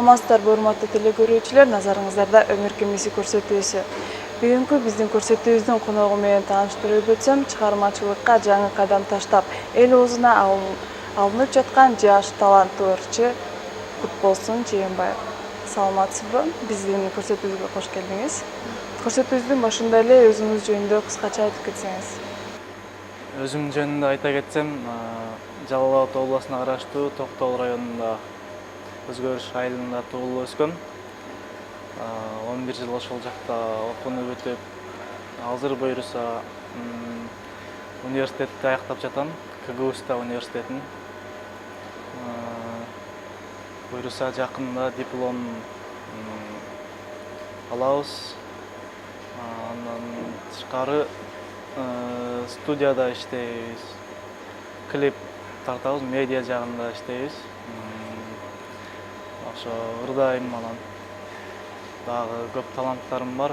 Саламатсыздарбы, урматтуу теле көрүүчүлөр, назарыңыздарда Өмүр кемеси көрсөтүүсү. Бүгүнкү биздин көрсөтүүбүздүн коногу менен тааныштырып өтсөм, чыгармачылыкка жаңы кадам таштап, эл оозуна алынып жаткан жаш таланттуу ырчы Кутболсун Жээнбаев. Саламатсызбы? Биздин көрсөтүүбүзгө кош келдиңиз. Көрсөтүүбүздүн башында эле өзүңүз жөнүндө кыскача айтып кетсеңиз. Өзүм жөнүндө айта кетсем, Жалал Абад областына караштуу Токтол районунда Өзгөрүш айылында туулуп өскөм. 11 жыл ошол жакта окууну бүтүп, азыр буюрса университетти аяктап жатам, КГУста университетин. Буюрса жакында диплом алабыз. Андан тышкары студияда иштейбиз, клип тартабыз, медиа жагында иштейбиз. Ошо ырдайм, анан дагы көп таланттарым бар,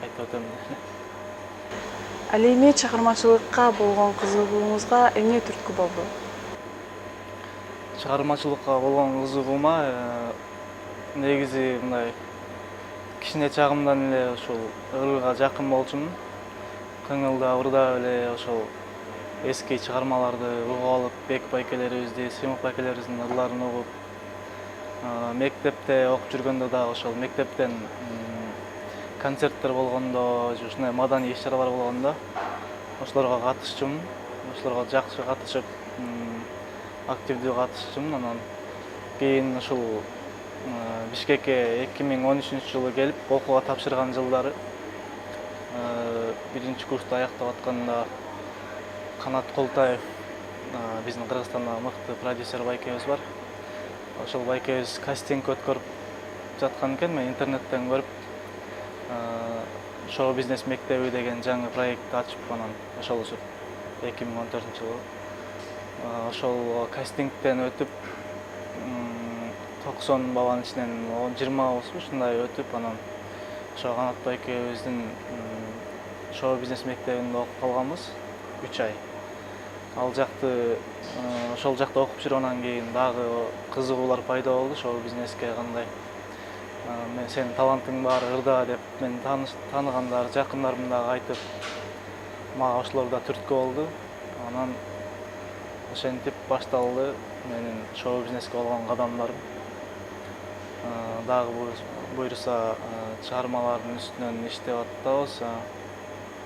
айтып өтөм. Ал эми чыгармачылыкка болгон кызыгууңузга эмне түрткү болду? Чыгармачылыкка болгон кызыгуума негизи мындай кичине чагымдан эле ушул ырга жакын болчумун. Кыңылдап ырдап эле ошол эски чыгармаларды угуп алып, Бек байкелерибизди, Сыймык байкелерибиздин ырларын угуп, мектепте окуп жүргөндө дагы ошол мектептен концерттер болгондо, ушундай маданий иш-чаралар болгондо ошолорго катышчумун. Ошолорго жакшы катышып, активдүү катышчумун. Анан кийин ушул Бишкекке 2013-жылы келип, окууга тапшырган жылдары биринчи курсту аяктап атканда Канат Колтаев, биздин Кыргызстандагы мыкты продюсер байкебиз бар. Ошол байкебиз кастинг өткөрүп жаткан экен, мен интернеттен көрүп, шоу бизнес мектеби деген жаңы проектти ачып, анан ошол 2014-жылы ошол кастингден өтүп, 90 баланын ичинен 20 ушундай өтүп, анан ошо Канат байкебиздин шоу бизнес мектебинде окуп калганбыз 3 ай. Ал жакты ошол жакта окуп жүргөндөн кийин дагы кызыгуулар пайда болду шоу бизнеске. Кандай мен сенин талантың бар, ырда деп мен тааныгандар, жакындарым дагы айтып, мага ошолор да түрткү болду. Анан ошентип башталды менин шоу бизнеске болгон кадамдарым. Дагы буюрса чыгармалардын үстүнөн иштеп атабыз.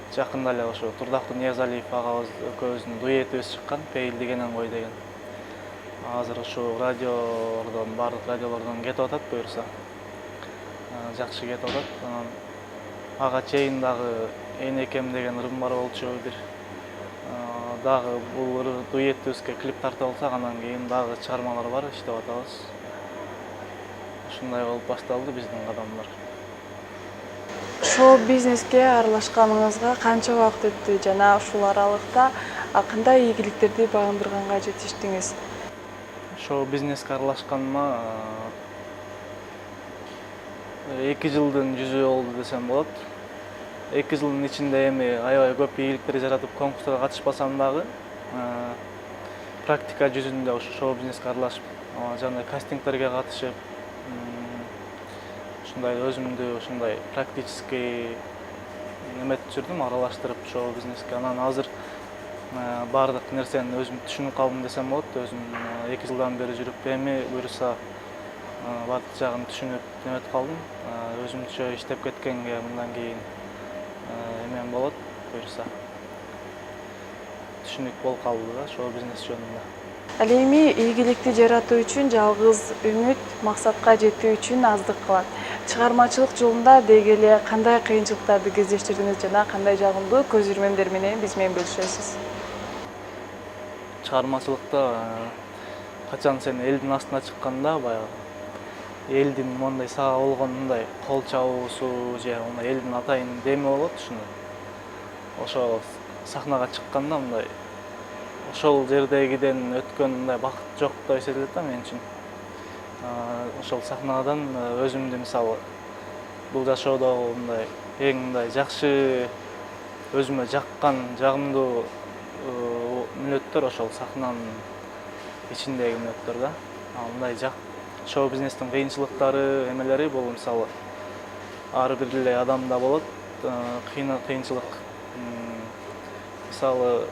Жакында эле ошо Турдактуу Ниязалиев агабыз экөөбүздүн дуэтибиз чыккан, Пейил дегенен кой деген. Азыр ушу радиолордон, бардык радиолордон кетип атат буюрса. Жакшы кетип атат. Анан ага чейин дагы Энекем деген ырым бар болчу бир. Дагы бул дуэтибизге клип тартып алсак, андан кийин дагы чыгармалар бар, иштеп атабыз. Ушундай болуп башталды биздин кадамдар. Шоу бизнеске аралашканыңызга канча убакыт өттү жана ушул аралыкта кандай ийгиликтерди багындырганга жетиштиңиз? Шоу бизнеске аралашканыма 2 жылдын жүзү болду десем болот. 2 жылдын ичинде эми аябай көп ийгиликтер жаратып, конкурстарга катышпасам дагы, практика жүзүндө ушу шоу бизнеске аралашып, жана кастингтерге катышып, ушундай өзүмдү ушундай практический эметип жүрдүм, аралаштырып шоу бизнеске. Анан азыр бардык нерсени өзүм түшүнүп калдым десем болот. Өзүм 2 жылдан бери жүрүп, эми буюрса бардык жагын түшүнүп эметип калдым. Өзүмчө иштеп кеткенге мындан кийин эмен болот, буюрса түшүнүк болуп калды да шоу бизнес жөнүндө. Ал эми ийгиликти жаратуу үчүн жалгыз үмүт максатка жетүү үчүн аздык кылат. Чыгармачылык жолунда деги эле кандай кыйынчылыктарды кездештирдиңиз жана кандай жагымдуу көзүрмөмдөр менен биз менен бөлүшөсүз? Чыгармачылыкта качан сен элдин астына чыкканда, баягы элдин мондай сага болгон мындай кол чабуусу же мындай элдин атайын деми болот ушуну. Ошо сахнага чыкканда мындай ошол жердегиден өткөн мындай бакыт жоктой эсептелет да мен үчүн. Ошол сахнадан өзүмдү мисалы бул жашоодогу мындай эң мындай жакшы өзүмө жаккан жагымдуу мүнөттөр ошол сахнанын ичиндеги мүнөттөр да. Мындай шоу бизнестин кыйынчылыктары эмелери бул мисалы ар бир эле адамда болот кыйынчылык. Мисалы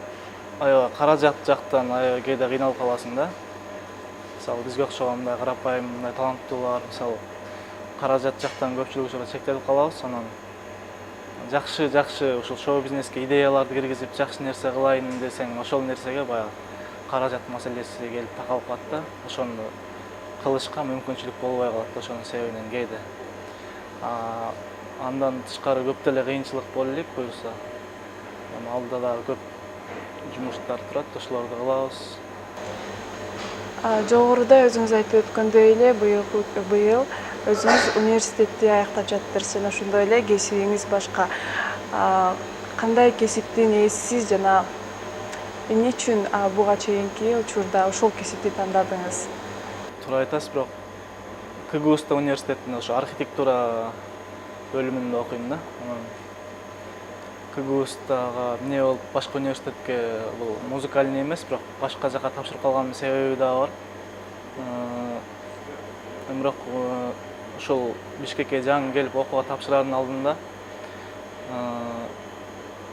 аябай каражат жактан аябай кээде кыйналып каласың да. Мисалы бизге окшогон мындай карапайым мындай таланттуулар мисалы каражат жактан көпчүлүк учурда чектелип калабыз. Анан жакшы ушул шоу бизнеске идеяларды киргизип жакшы нерсе кылайын десең, ошол нерсеге баягы каражат маселеси келип такалып калат да. Ошону кылышка мүмкүнчүлүк болбой калат ошонун себебинен кээде. Андан тышкары көп деле кыйынчылык боло элек буюрса. Алда да көп жумуштар турат, ошолорду кылабыз. Жогоруда өзүңүз айтып өткөндөй эле быйыл өзүңүз университетти аяктап жатыптырсыз жана ошондой эле кесибиңиз башка. Кандай кесиптин ээсисиз жана эмне үчүн буга чейинки учурда ошол кесипти тандадыңыз? Туура айтасыз, бирок КГУста университетинде ошо архитектура бөлүмүндө окуйм да. КГУстага эмне болуп башка университетке бул музыкальный эмес, бирок башка жака тапшырып калганымдын себеби дагы бар. Бирок ушул Бишкекке жаңы келип окууга тапшыраардын алдында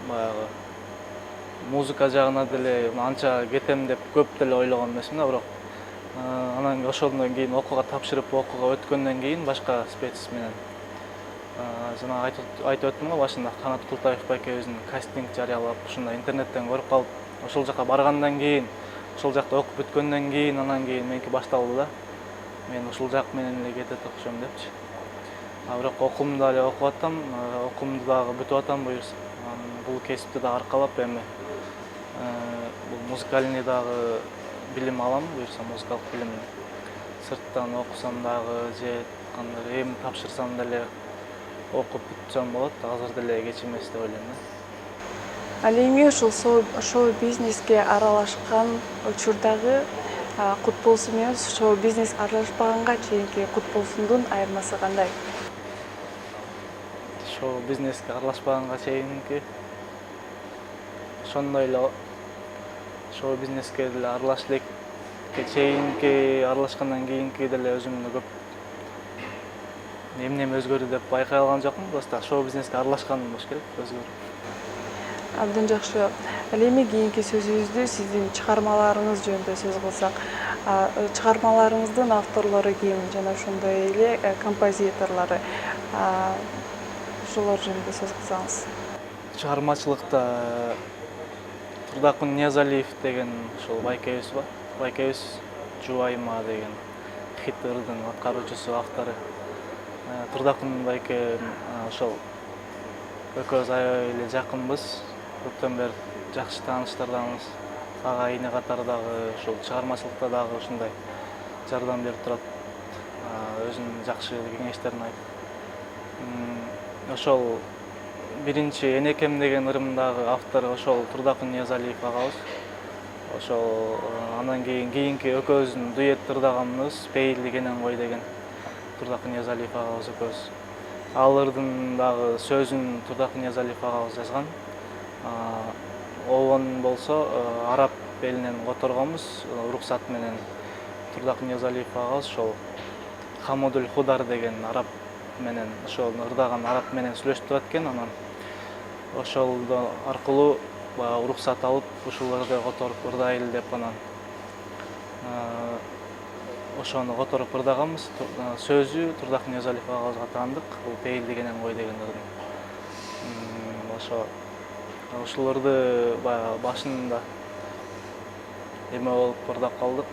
баягы музыка жагына деле анча кетем деп көп деле ойлогон эмесмин да, бирок анан ошондон кийин окууга тапшырып окууга өткөндөн кийин башка спец менен жана айтып өттүм го башында, Канат Култаев байкебиздин кастинг жарыялап, ушундай интернеттен көрүп калып, ошол жака баргандан кийин, ошол жакта окуп бүткөндөн кийин, анан кийин меники башталды да. Мен ушул жак менен эле кетет окшойм депчи. Бирок окуумду дагы окуп атам, окуумду дагы бүтүп атам буюрса. Бул кесипти дагы аркалап эми бул музыкальный дагы билим алам буюрса, музыкалык билим. Сырттан окусам дагы же кандай эми тапшырсам деле окуп бүтсөм болот, азыр деле кеч эмес деп ойлойм да. Ал эми ушул шоу бизнеске аралашкан учурдагы Кутболсун менен шоу бизнес аралашпаганга чейинки Кутболсундун айырмасы кандай? Шоу бизнеске аралашпаганга чейинки ошондой эле шоу бизнеске деле аралашып элекке чейинки аралашкандан кийинки деле өзүмдү көп эмне өзгөрдү деп байкай алган жокмун, просто шоу бизнеске аралашканым болуш керек өзгөрүп. Абдан жакшы. Ал эми кийинки сөзүбүздү сиздин чыгармаларыңыз жөнүндө сөз кылсак, чыгармаларыңыздын авторлору ким жана ошондой эле композиторлору, ошолор жөнүндө сөз кылсаңыз. Чыгармачылыкта Турдакун Ниязалиев деген ошол байкебиз бар. Байкебиз Жубайма деген хит ырдын аткаруучусу, автору. Турдакун байке ошол экөөбүз аябай эле жакынбыз. Көптөн бери жакшы тааныштардамыз. Ага ине катары дагы ошол чыгармачылыкта дагы ушундай жардам берип турат. Өзүнүн жакшы кеңештерин айтып. Ошол биринчи Энекем деген ырымдагы автор ошол Турдакун Ниязалиев агабыз. Ошол андан кийинки экөөбүздүн дуэт ырдаганыбыз Пейилди кенен кой деген Турдакун Ниязалиев агабыз экөөбүз. Ал ырдын дагы сөзүн Турдакун Ниязалиев агабыз жазган. Обон болсо араб элинен которгонбуз, уруксат менен Турдакун Ниязалиев агабыз ошол Хамудул Худар деген араб менен ошол ырдаган араб менен сүйлөшүп турат экен, анан ошол аркылуу уруксат алып ушул ырды которуп ырдайлы деп анан ошону которуп ырдаганбыз. Сөзү Турдакун Ниязалиев агабызга таандык, бул Пейилди кенен кой деген ырдын. Ушуларды баягы башында эме болуп ырдап калдык.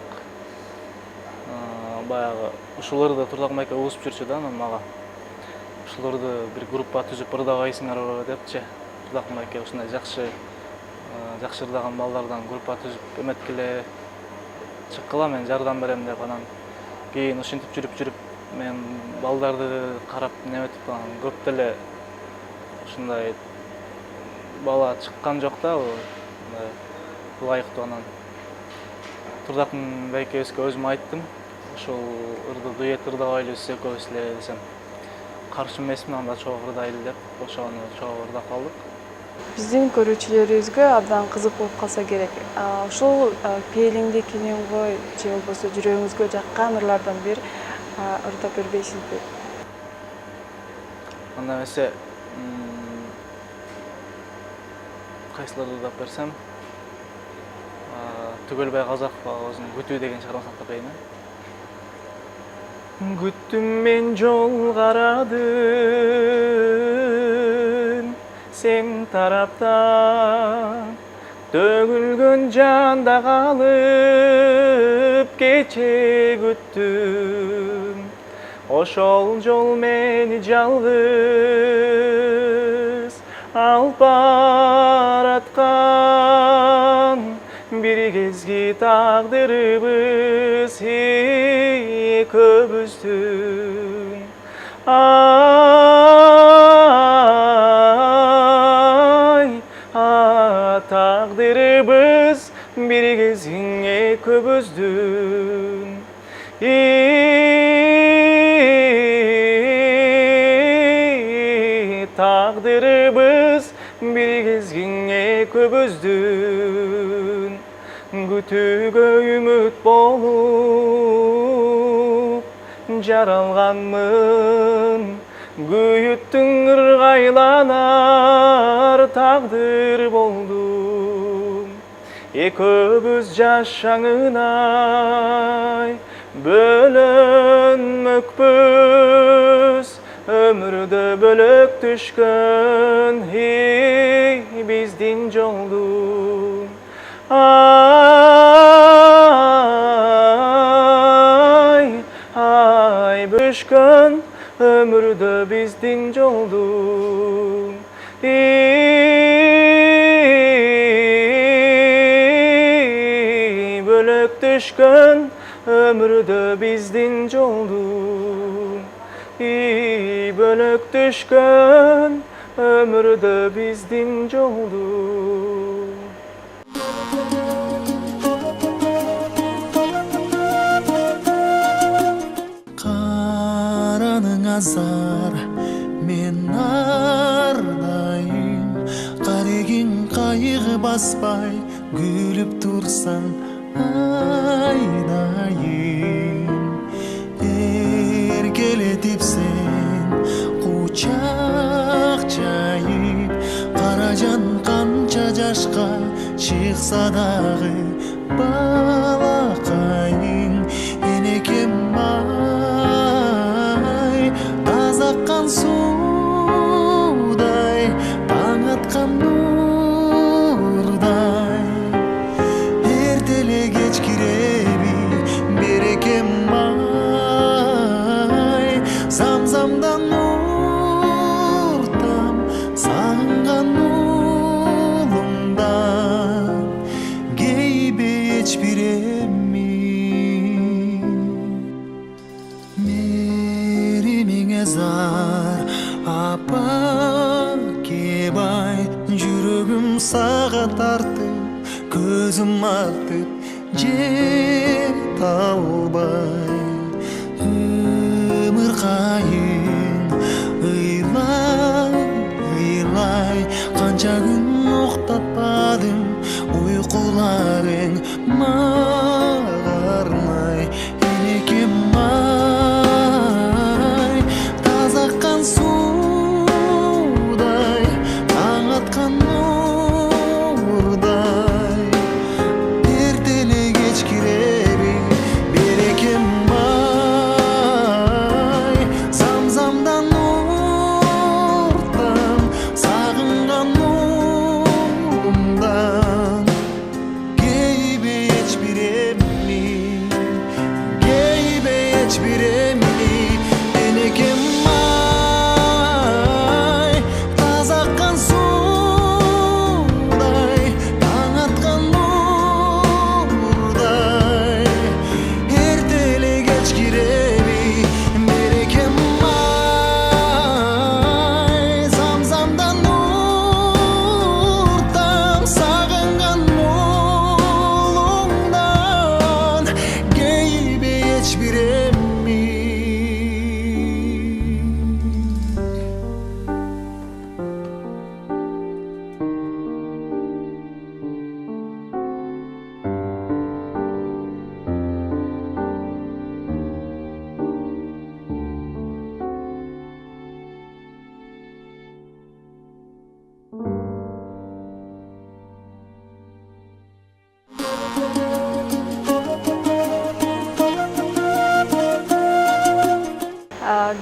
Баягы ушуларды Турдакун байке угузуп жүрчү да, анан мага ушуларды бир группа түзүп ырдабайсыңарбы депчи. Турдакун байке ушундай жакшы ырдаган балдардан группа түзүп эметкиле, чыккыла мен жардам берем деп, анан кийин ушинтип жүрүп мен балдарды карап неметип анан көп деле ушундай бала чыккан жок да, ылайыктуу. Анан Турдакун байкебизге өзүм айттым, ушул ырды дуэт ырдабайлы биз экөөбүз эле десем, каршы эмесмин, анда чогуу ырдайлы деп, ошону чогуу ырдап калдык. Биздин көрүүчүлөрүбүзгө абдан кызык болуп калса керек. Ушул Пейилиңди кенен кой же болбосо жүрөгүңүзгө жаккан ырлардан бир ырдап бербейсизби? Анда эмесе кайсыларды ырдап берсем, Түгелбай Казакова өзүнүн Күтүү деген чыгармасын ырдап берейин. Күттүм мен жол карадым сен тараптан, төгүлгөн жанда калып кече күттүм. Ошол жол мени жалгыз алып бараткан, бир кезги тагдырыбыз экөөбүздүн. Тагдырыбыз бир кезги экөөбүздүн. Тагдырыбыз бир кезги экөөбүздүн. Күтүүгө үмүт болуп жаралганмын, күйүттүң ыргайланар тагдыр болдум. Экөөбүз жашаңынай бөлөнмөкпүз, өмүрдө бөлөк түшкөн биздин жолдун. Бөлүшкөн өмүрдө биздин жолдун. Бөлөк түшкөн өмүрдө биздин жолдун. Бөлөк түшкөн өмүрдө биздин жолдун. Караның азар мен ардайым, карегин кайгы баспай күлүп турсаң айдайым. Эркелетип сен кучак жайып, кара жан канча жашка чыкса дагы балакайың. Энекем тазаккан суудай, таң аткан нурдай, эртеле кеч киреби берекем ай. Замзамдан нуртам сагынган уулумдан, кейбе эч биремин. Зар апа кебай, жүрөгүм сага тартып, көзүм артып жете албай. Ымыркайың ыйлай ыйлай, канча күн уктатпадым, уйкуларың мага арнай. Энекем суудай, таң аткан нурдай, эртеле кеч кире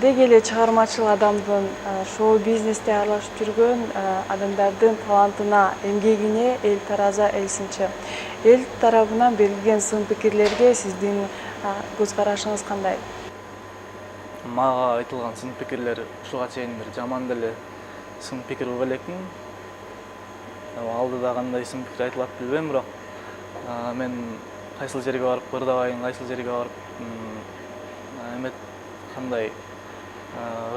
деги эле чыгармачыл адамдын шоу бизнесте аралашып жүргөн адамдардын талантына, эмгегине эл тараза, эл сынчы. Эл тарабынан берилген сын пикирлерге сиздин көз карашыңыз кандай? Мага айтылган сын пикирлер ушуга чейин бир жаман деле сын пикир уга элекмин. Алдыда кандай сын пикир айтылат билбейм, бирок мен кайсыл жерге барып ырдабайын, кайсыл жерге барып эмет кандай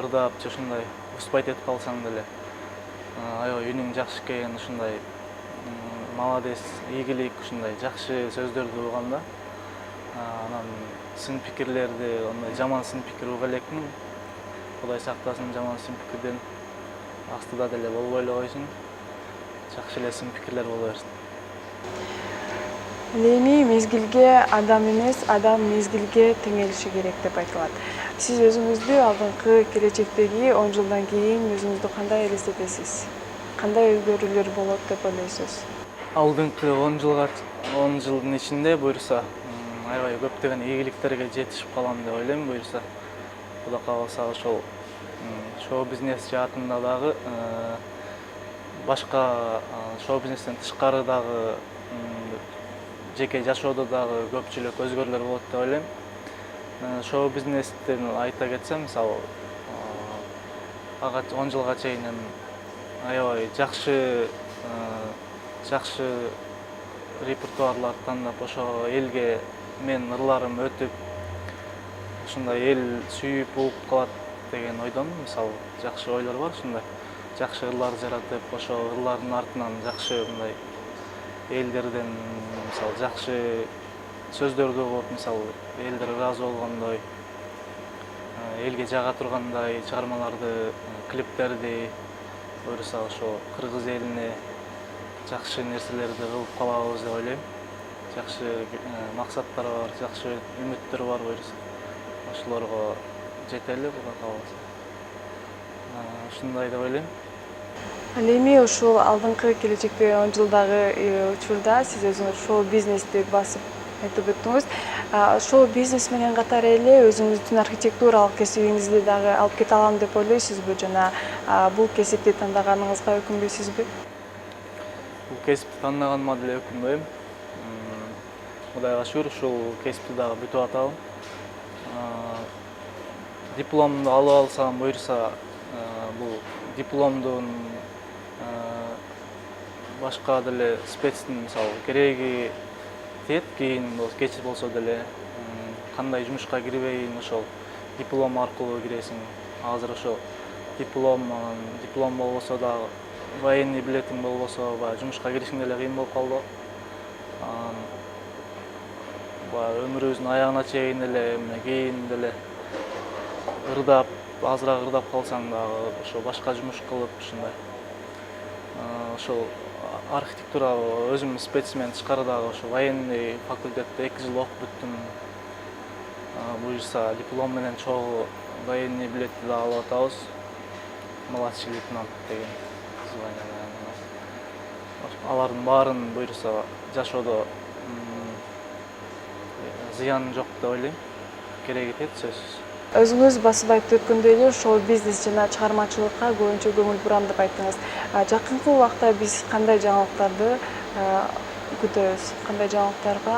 ырдап же ушундай успайт этип калсаң деле аябай үнүң жакшы экен, ушундай молодец, ийгилик, ушундай жакшы сөздөрдү угам да. Анан сын пикирлерди, ондай жаман сын пикир уга элекмин. Кудай сактасын жаман сын пикирден. Астыда деле болбой эле койсун. Жакшы эле сын пикирлер боло берсин. Эми мезгилге адам эмес, адам мезгилге теңелиши керек деп айтылат. Сиз өзүңүздү алдыңкы келечектеги 10 жылдан кийин өзүңүздү кандай элестетесиз? Кандай өзгөрүүлөр болот деп ойлойсуз? Алдыңкы 10 жылдын ичинде буюрса аябай көптөгөн ийгиликтерге жетишип калам деп ойлойм. Буюрса Кудай кааласа ошол шоу бизнес жаатында дагы башка шоу бизнестен тышкары дагы жеке жашоодо дагы көпчүлүк өзгөрүүлөр болот деп ойлойм. Шоу бизнестен айта кетсем, мисалы, ага 10 жылга чейин аябай жакшы репертуарлар тандап, ошо элге менин ырларым өтүп, ушундай эл сүйүп угуп калат деген ойдомун. Мисалы, жакшы ойлор бар, ушундай жакшы ырлар жаратып, ошо ырлардын артынан жакшы мындай элдерден мисалы жакшы сөздөрдү угуп, мисалы элдер ыраазы болгондой, элге жага тургандай чыгармаларды, клиптерди, буюрса ошо кыргыз элине жакшы нерселерди кылып калабыз деп ойлойм. Жакшы максаттар бар, жакшы үмүттөр бар, буюрса ошолорго жетели, Кудай кааласа. Ушундай деп ойлойм. Ал эми ушул алдыңкы келечектеги 10 жылдагы учурда сиз өзүңүз шоу бизнести басып айтып өттүңүз. Шоу бизнес менен катары эле өзүңүздүн архитектуралык кесибиңизди дагы алып кете алам деп ойлойсузбу жана бул кесипти тандаганыңызга өкүнбөйсүзбү? Бул кесипти тандаганыма деле өкүнбөйм. Кудайга шүгүр, ушул кесипти дагы бүтүп атабын. Дипломду алып алсам, буюрса бул дипломдун башка деле спецтин мисалы кереги тиет, кийин кеч болсо деле кандай жумушка кирбейин, ошол диплом аркылуу киресиң. Азыр ошо диплом болбосо дагы, военный билетиң болбосо, жумушка киришиң деле кыйын болуп калды. Өмүрүбүздүн аягына чейин деле, кийин деле ырдап, азыраак ырдап калсаң дагы, ошо башка жумуш кылып, ушундай. Ошол архитектура өзүм спецмен тышкары дагы ошо военный факультетте 2 жыл окуп бүттүм. Буюрса диплом менен чогуу военный билетти да алып атабыз. Младший лейтенант деген звание. Алардын баарын буюрса жашоодо зыян жок деп ойлойм. Кереги тиет сөзсүз. Өзүңүз басып айтып өткөндөй эле шоу бизнес жана чыгармачылыкка көбүнчө көңүл бурам деп айттыңыз. Жакынкы убакта биз кандай жаңылыктарды күтөбүз? Кандай жаңылыктарга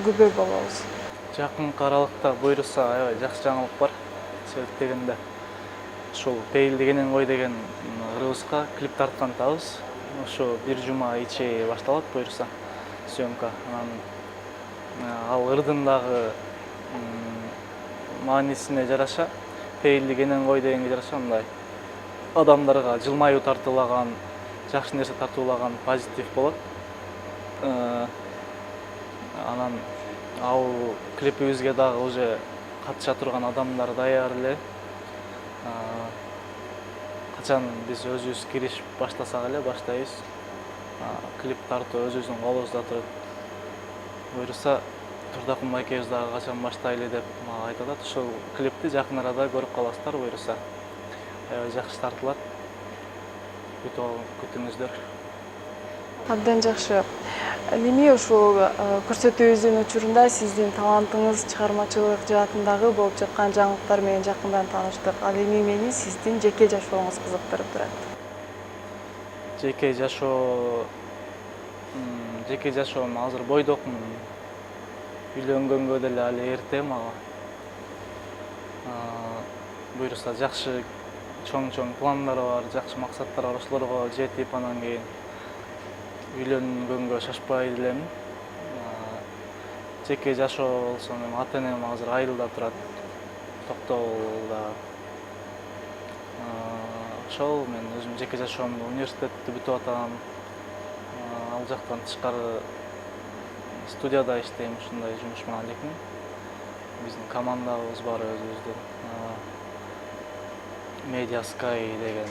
күбө болобуз? Жакынкы аралыкта буюрса аябай жакшы жаңылык бар. Себеп дегенде ушул Пейил дегенен кой деген ырыбызга клип тарткан атабыз. Ошо бир жума ичи башталат буюрса съемка. Ал ырдын дагы маанисине жараша, Пейил дегенен кой дегенге жараша мындай адамдарга жылмаюу тартуулаган, жакшы нерсе тартуулаган позитив болот. Анан ал клипибизге дагы уже катыша турган адамдар даяр эле. Качан биз өзүбүз киришип баштасак эле баштайбыз. Клип тартуу өзүбүздүн колубузда турат. Буюрса Турдакун байкебиз дагы качан баштайлы деп мага айтып атат. Ошол клипти жакын арада көрүп каласыздар, буюрса аябай жакшы тартылат. Күтүңүздөр. Абдан жакшы. Эми ушул көрсөтүүбүздүн учурунда сиздин талантыңыз, чыгармачылык жаатындагы болуп жаткан жаңылыктар менен жакындан тааныштык. Ал эми мени сиздин жеке жашооңуз кызыктырып турат. Жеке жашоом азыр бойдокмун. Үйлөнгөнгө деле али эрте мага. Буюрса жакшы чоң пландар бар, жакшы максаттар бар. Ошолорго жетип анан кийин үйлөнгөнгө шашпай элем. Жеке жашоо болсо менин ата-энем азыр айылда турат. Токтогулда. Ошол мен өзүм жеке жашоомду университетти бүтүп атам. Ал жактан тышкары студияда иштейм, ушундай жумуш менен элекмин. Биздин командабыз бар өзүбүздүн. Media Sky деген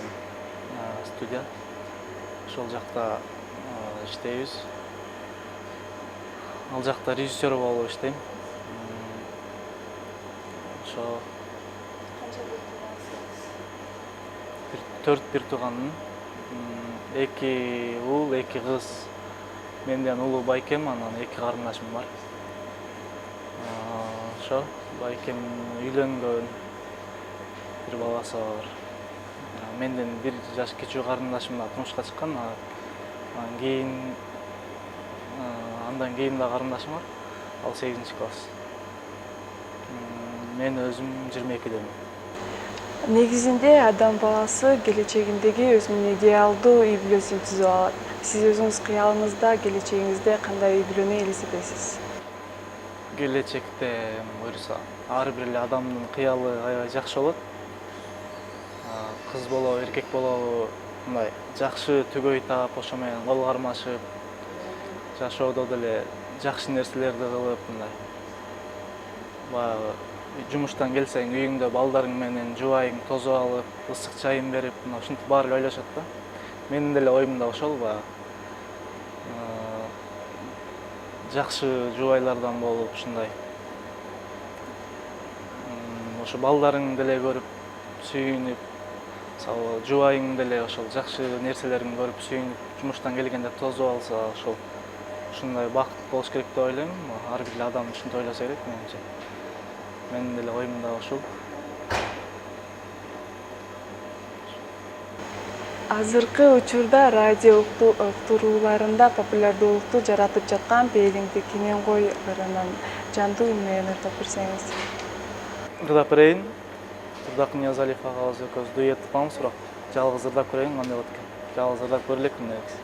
студия. Ошол жакта иштейбиз. Ал жакта режиссер болуп иштейм. Ошо 4 бир тууганмын. 2 уул, 2 кыз. Менден улуу байкем, анан 2 карындашым бар. Ошо байкем үйлөнгөн, бир баласы бар. Менден 1 жаш кичүү карындашым да турмушка чыккан. Андан кийин да карындашым бар. Ал 8-класс. Мен өзүм 22-демин. Негизинде адам баласы келечегиндеги өзүнүн идеалдуу үй бүлөсүн түзүп алат. Сиз өзүңүз кыялыңызда, келечегиңизде кандай үй бүлөнү элестетесиз? Келечекте буюрса ар бир эле адамдын кыялы аябай жакшы болот. Кыз болобу, эркек болобу, мындай жакшы түгөй таап, ошо менен кол кармашып, жашоодо деле жакшы нерселерди кылып, мындай баягы жумуштан келсең үйүңдө балдарың менен жубайың тосуп алып, ысык чайын берип, мына ушинтип баары эле ойлошот да. Менин деле оюм да ошол баягы. Жакшы жубайлардан болуп, ушундай. Ошо балдарың деле көрүп, сүйүнүп, мисалы жубайың деле ошол жакшы нерселерин көрүп, сүйүнүп, жумуштан келгенде тосуп алса, ошол ушундай бакыт болуш керек деп ойлойм. Ар бир адам ушинтип ойлосо керек менимче. Менин деле оюм да ошол. Азыркы учурда радио уктурууларында популярдуулукту жаратып жаткан Пейлиңди кенен кой ырынан жандуу үн менен ырдап берсеңиз. Ырдап берейин. Турдак Ниязалиев агабыз экөөбүз дуэт кылабыз, бирок жалгыз ырдап көрөйүн кандай болот экен. Жалгыз ырдап көрөлекмин негизи.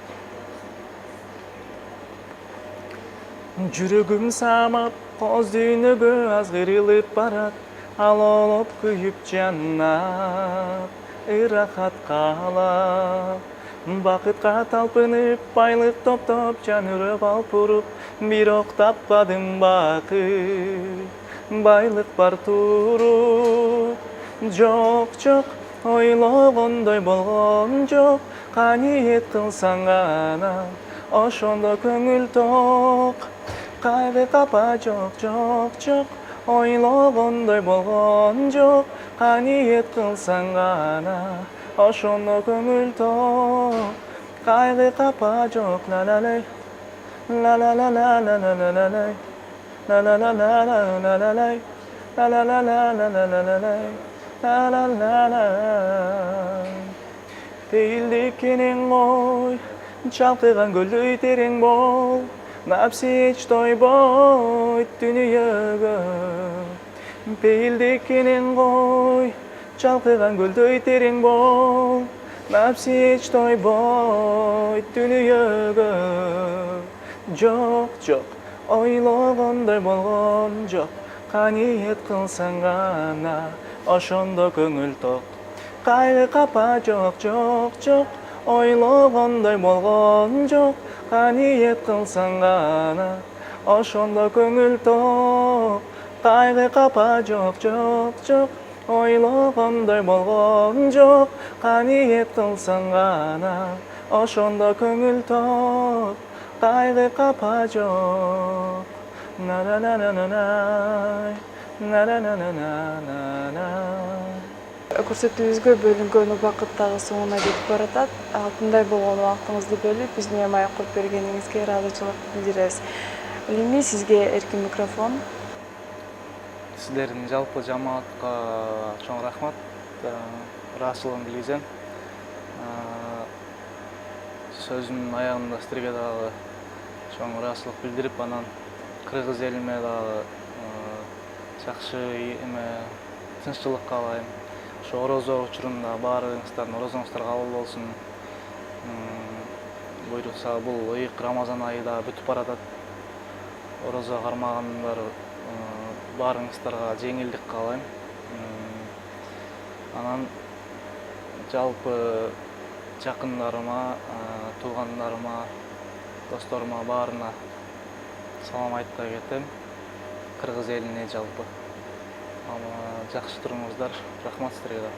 Жүрөгүм самап, коз дүйнөгө азгырылып барат, алолоп күйүп жанат, ырахат каалап. Бакытка талпынып, байлык топтоп, жан үрөп алып уруп, бирок таппадым бакыт, байлык бар туруп. Жок, ойлогондой болгон жок, каниет кылсаң гана, ошондо көңүл ток. Кайгы капа жок, ойлогондой болгон жок, каниет кылсаң гана, ошондо көңүл ток. Кайгы капа жок, ла-ла-лай, ла-ла-ла-ла-ла-ла-ла-лай, ла-ла-ла-ла-ла-ла-лай, ла-ла-ла-ла-ла-ла-ла-лай, ла-ла-ла-ла. Пейилдик кенен кой, чалкыган көлдөй терең бол, напси эч тойбойт дүнүйөгө. Пейилдик кенен кой, чалкыган көлдөй терең бол, напси эч тойбойт дүнүйөгө. Жок, ойлогондой болгон жок, каниет кылсаң гана, ошондо көңүл ток. Кайгы капа жок, ойлогондой болгон жок, каниет кылсаң гана, ошондо көңүл ток. Кайгы капа жок, ойлогондой болгон жок, каниет кылсаң гана, ошондо көңүл ток. Кайгы капа жок, на-на-на-на-на-най, на-на-на-на-на-на. көрсөтүүбүзгө бөлүнгөн убакыт дагы соңуна кетип баратат. Алтындай болгон убактыңызды бөлүп бизге маек коюп бергениңизге ыраазычылык билдиребиз. Ал эми сизге эркин микрофон. Сиздердин жалпы жамаатка чоң рахмат. Ыраазычылыгымды билгизем. Сөзүнүн аягында сиздерге дагы чоң ыраазычылык билдирип, анан кыргыз элиме дагы жакшы тынччылык каалайм. Ошо орозо учурунда баарыңыздардын орозоңуздар кабыл болсун. Буйрукса бул ыйык Рамазан айы да бүтүп баратат. Орозо кармагандар баарыңыздарга жеңилдик каалайм. Анан жалпы жакындарыма, туугандарыма, досторума баарына салам айта кетем. Кыргыз элине жалпы. Жакшы туруңуздар. Рахмат сиздерге да.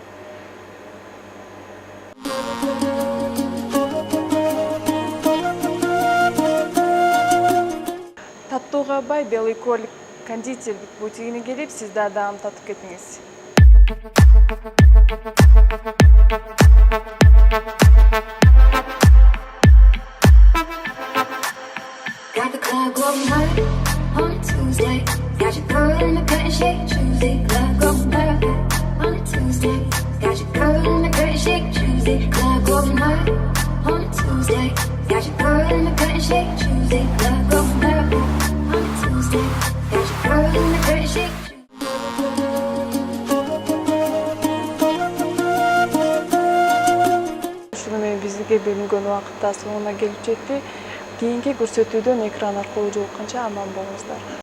Таттууга бай Белый Коль кондитерлик бутигине келип, сиз да дагы татып кетиңиз. Got the club going hard on a Tuesday. Got your girl in the curtain shake Tuesday. Club going hard on a Tuesday. Got your girl in the curtain shake Tuesday. Club going hard on a Tuesday. Got your girl in the curtain shake Tuesday. Club going hard on a Tuesday. Got your girl in the curtain shake. Ушуну менен бизге бөлүнгөн убакыт да соңуна келип жетти. Кийинки көрсөтүүдөн экран аркылуу жолукканча аман болуңуздар.